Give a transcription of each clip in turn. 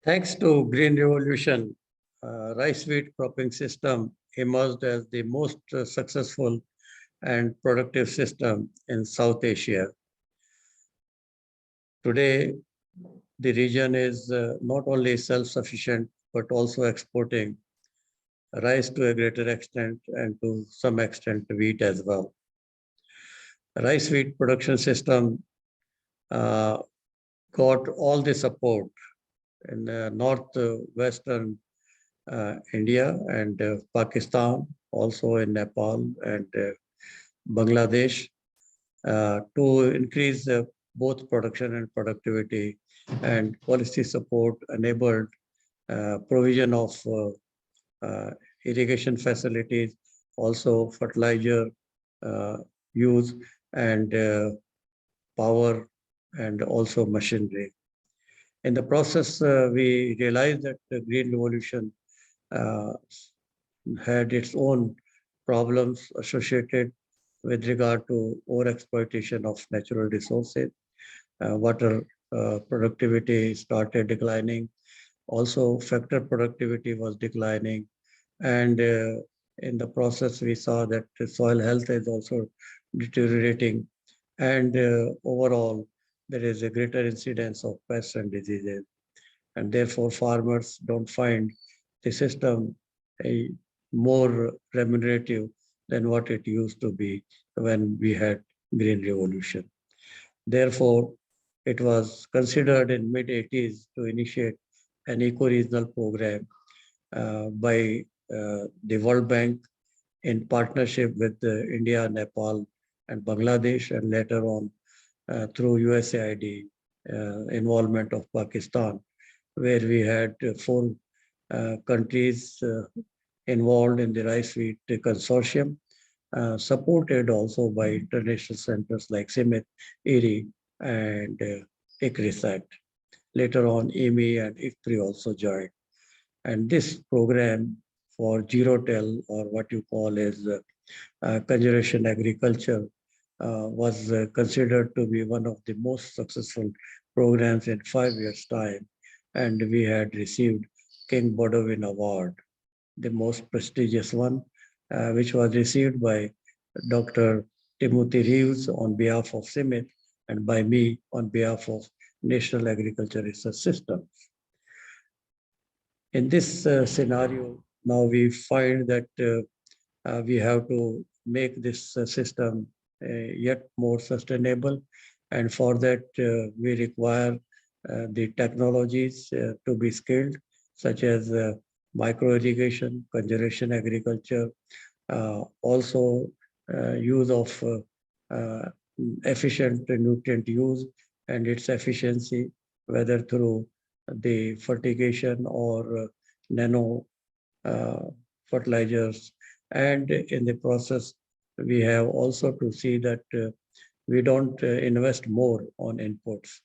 Thanks to Green Revolution, rice wheat cropping system emerged as the most successful and productive system in South Asia. Today, the region is not only self-sufficient, but also exporting rice to a greater extent and to some extent wheat as well. Rice wheat production system got all the support in northwestern India and Pakistan, also in Nepal and Bangladesh, to increase both production and productivity, and policy support enabled provision of irrigation facilities, also fertilizer use and power and also machinery. In the process, we realized that the Green Revolution had its own problems associated with regard to overexploitation of natural resources. Water productivity started declining. Also, factor productivity was declining. And in the process, we saw that the soil health is also deteriorating. And overall, there is a greater incidence of pests and diseases. And therefore, farmers don't find the system more remunerative than what it used to be when we had Green Revolution. Therefore, it was considered in mid-80s to initiate an eco-regional program by the World Bank in partnership with India, Nepal, and Bangladesh, and later on through USAID involvement of Pakistan, where we had 4 countries involved in the rice wheat consortium, supported also by international centers like CIMMYT, IRI, and Agri-Food. Later on, IMI and IFPRI also joined. And this program for zero-till, or what you call as conservation agriculture, was considered to be one of the most successful programs in 5 years' time. And we had received King Bodawin Award, the most prestigious one, which was received by Dr. Timothy Reeves on behalf of CIMMYT and by me on behalf of National Agriculture Research System. In this scenario, now we find that we have to make this system yet more sustainable. And for that, we require the technologies to be scaled, such as micro irrigation, conservation agriculture, also use of efficient nutrient use and its efficiency, whether through the fertigation or nano fertilizers. And in the process, we have also to see that we don't invest more on inputs,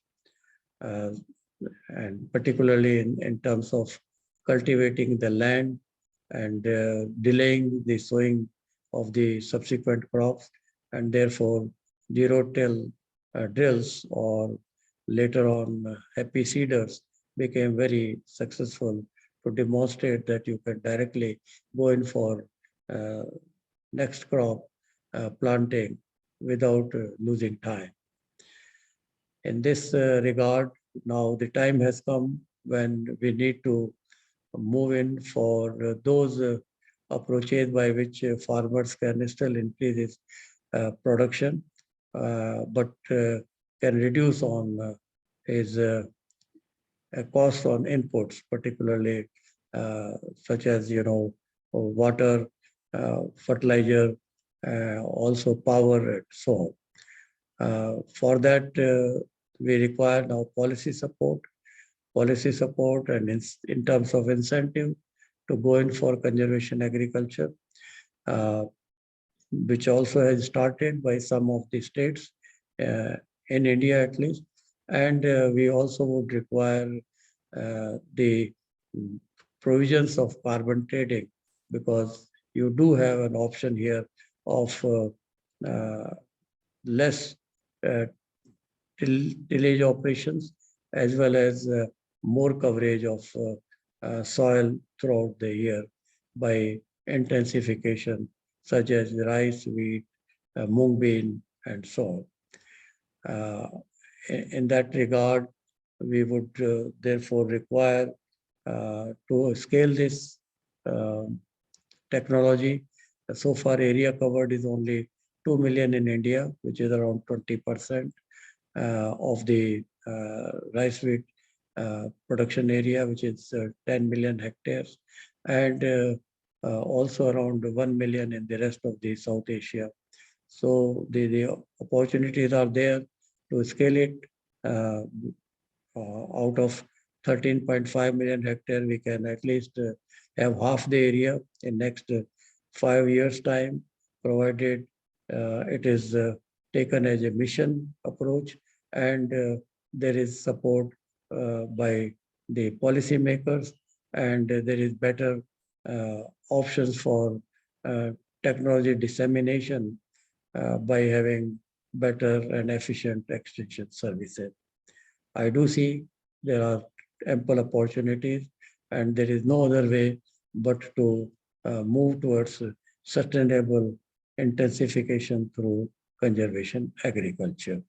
and particularly in terms of cultivating the land and delaying the sowing of the subsequent crops, and therefore zero-till drills or later on happy seeders became very successful to demonstrate that you can directly go in for next crop planting without losing time. In this regard, now the time has come when we need to move in for those approaches by which farmers can still increase its production, but can reduce on his cost on inputs, particularly such as water, fertilizer, also power, and so on. For that, we require now policy support, and in terms of incentive to go in for conservation agriculture, which also has started by some of the states in India at least. And we also would require the provisions of carbon trading, because you do have an option here of less tillage operations, as well as more coverage of soil throughout the year by intensification, such as rice, wheat, mung bean, and so on. In that regard, we would therefore require to scale this technology. So far, area covered is only 2 million in India, which is around 20% of the rice wheat production area, which is 10 million hectares, and also around 1 million in the rest of the South Asia. So the opportunities are there to scale it. Out of 13.5 million hectare, we can at least have half the area in next 5 years' time, provided it is taken as a mission approach and there is support by the policymakers and there is better options for technology dissemination by having better and efficient extension services. I do see there are ample opportunities and there is no other way but to move towards sustainable intensification through conservation agriculture.